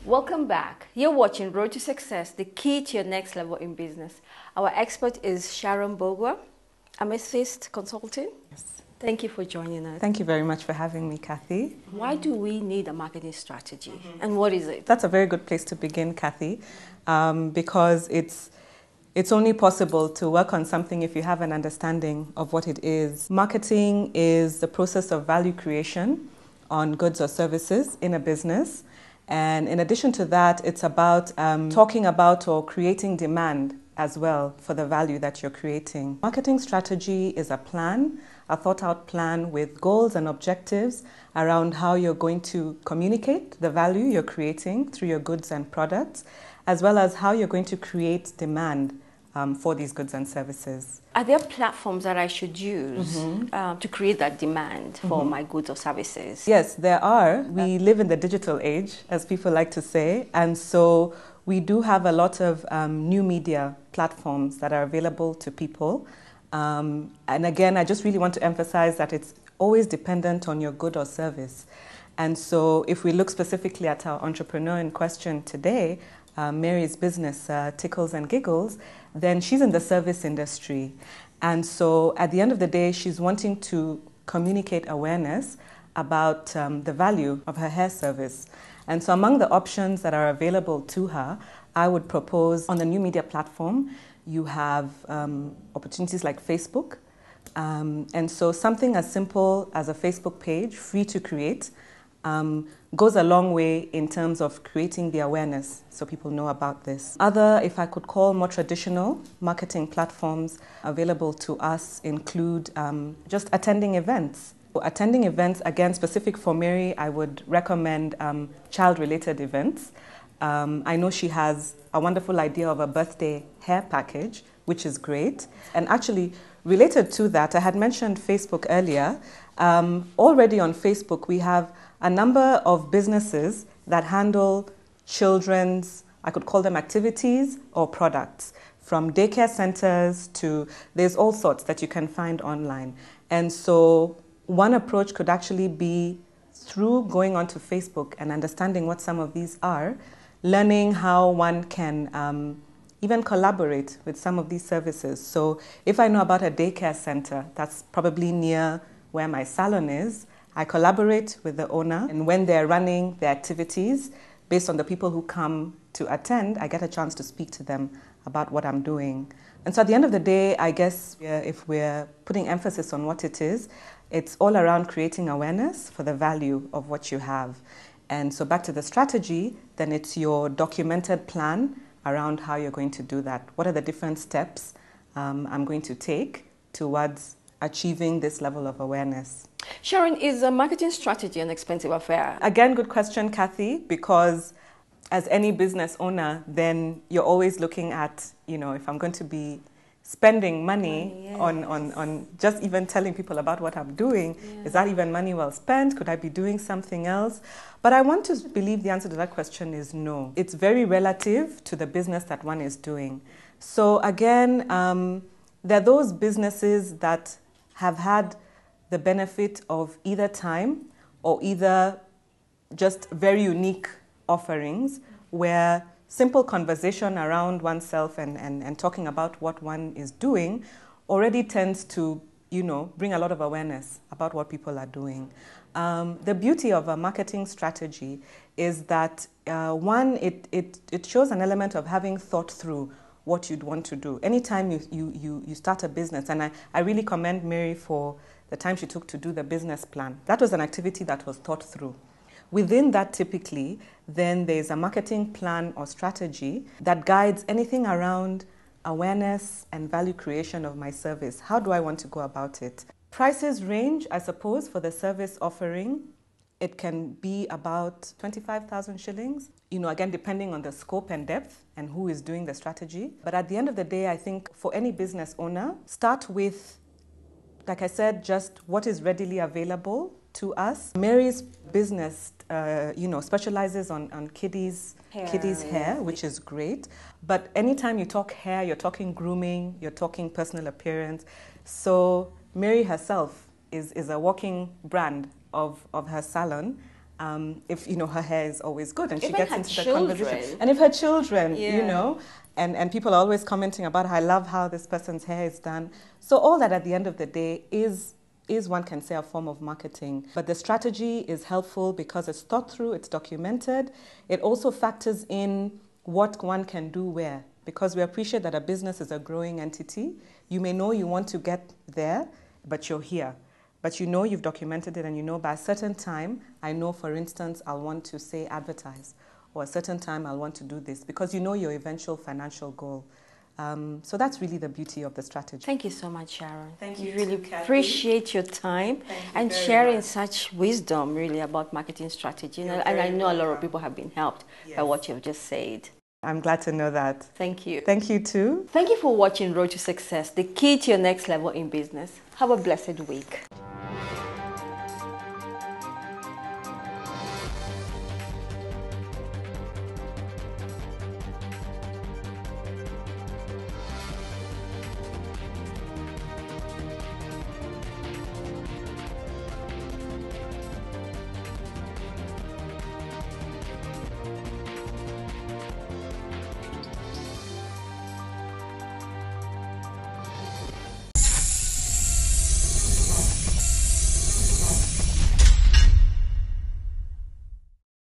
Welcome back. You're watching Road to Success, the key to your next level in business. Our expert is Sharon Bogwa, Amethyst Consulting. Yes. Thank you for joining us. Thank you very much for having me, Kathy. Why do we need a marketing strategy and what is it? That's a very good place to begin, Kathy, because it's only possible to work on something if you have an understanding of what it is. Marketing is the process of value creation on goods or services in a business. And in addition to that, it's about talking about or creating demand as well for the value that you're creating. Marketing strategy is a plan, a thought out plan with goals and objectives around how you're going to communicate the value you're creating through your goods and products, as well as how you're going to create demand for these goods and services. Are there platforms that I should use to create that demand for my goods or services? Yes, there are. We live in the digital age, as people like to say, and so we do have a lot of new media platforms that are available to people. And again, I just really want to emphasize that it's always dependent on your good or service. And so if we look specifically at our entrepreneur in question today, Mary's business, Tickles and Giggles, then she's in the service industry. And so at the end of the day, she's wanting to communicate awareness about the value of her hair service. And so among the options that are available to her, I would propose on the new media platform, you have opportunities like Facebook. And so something as simple as a Facebook page, free to create, goes a long way in terms of creating the awareness so people know about this. Other, if I could call more traditional marketing platforms available to us include just attending events. Attending events, again, specific for Mary, I would recommend child-related events. I know she has a wonderful idea of a birthday hair package, which is great. And actually, related to that, I had mentioned Facebook earlier. Already on Facebook, we have a number of businesses that handle children's, I could call them activities or products, from daycare centers to, there's all sorts that you can find online. And so one approach could actually be through going onto Facebook and understanding what some of these are, learning how one can even collaborate with some of these services. So if I know about a daycare center that's probably near where my salon is, I collaborate with the owner, and when they're running their activities, based on the people who come to attend, I get a chance to speak to them about what I'm doing. And so at the end of the day, I guess if we're putting emphasis on what it is, it's all around creating awareness for the value of what you have. And so back to the strategy, then it's your documented plan around how you're going to do that. What are the different steps I'm going to take towards achieving this level of awareness? Sharon, is a marketing strategy an expensive affair? Again, good question, Kathy, because as any business owner, then you're always looking at, if I'm going to be spending money on just even telling people about what I'm doing, is that even money well spent? Could I be doing something else? But I want to believe the answer to that question is no. It's very relative to the business that one is doing. So again, there are those businesses that have had the benefit of either time or either just very unique offerings where simple conversation around oneself and talking about what one is doing already tends to, bring a lot of awareness about what people are doing. The beauty of a marketing strategy is that, one, it shows an element of having thought through what you'd want to do. Anytime you start a business, and I really commend Mary for the time she took to do the business plan. That was an activity that was thought through. Within that, typically, then there's a marketing plan or strategy that guides anything around awareness and value creation of my service. How do I want to go about it? Prices range, I suppose, for the service offering. It can be about 25,000 shillings, again, depending on the scope and depth and who is doing the strategy. But at the end of the day, I think for any business owner, start with, like I said, just what is readily available to us. Mary's business, specializes on kiddies' hair, which is great. But anytime you talk hair, you're talking grooming, you're talking personal appearance. So Mary herself is a walking brand of her salon. if her hair is always good and she Even gets her into children. the conversation. And if her children, Yeah. and people are always commenting about, I love how this person's hair is done. So all that at the end of the day is one can say a form of marketing. But the strategy is helpful because it's thought through, it's documented. It also factors in what one can do where, because we appreciate that a business is a growing entity. You may know you want to get there, but you're here. But you've documented it, and by a certain time, I know, for instance, I'll want to say advertise, or a certain time I'll want to do this, because your eventual financial goal. So that's really the beauty of the strategy. Thank you so much, Sharon. Thank you. We really Kathy. appreciate your time and sharing such wisdom really about marketing strategy. And I know a lot of people have been helped by what you've just said. I'm glad to know that. Thank you. Thank you too. Thank you for watching Road to Success, the key to your next level in business. Have a blessed week.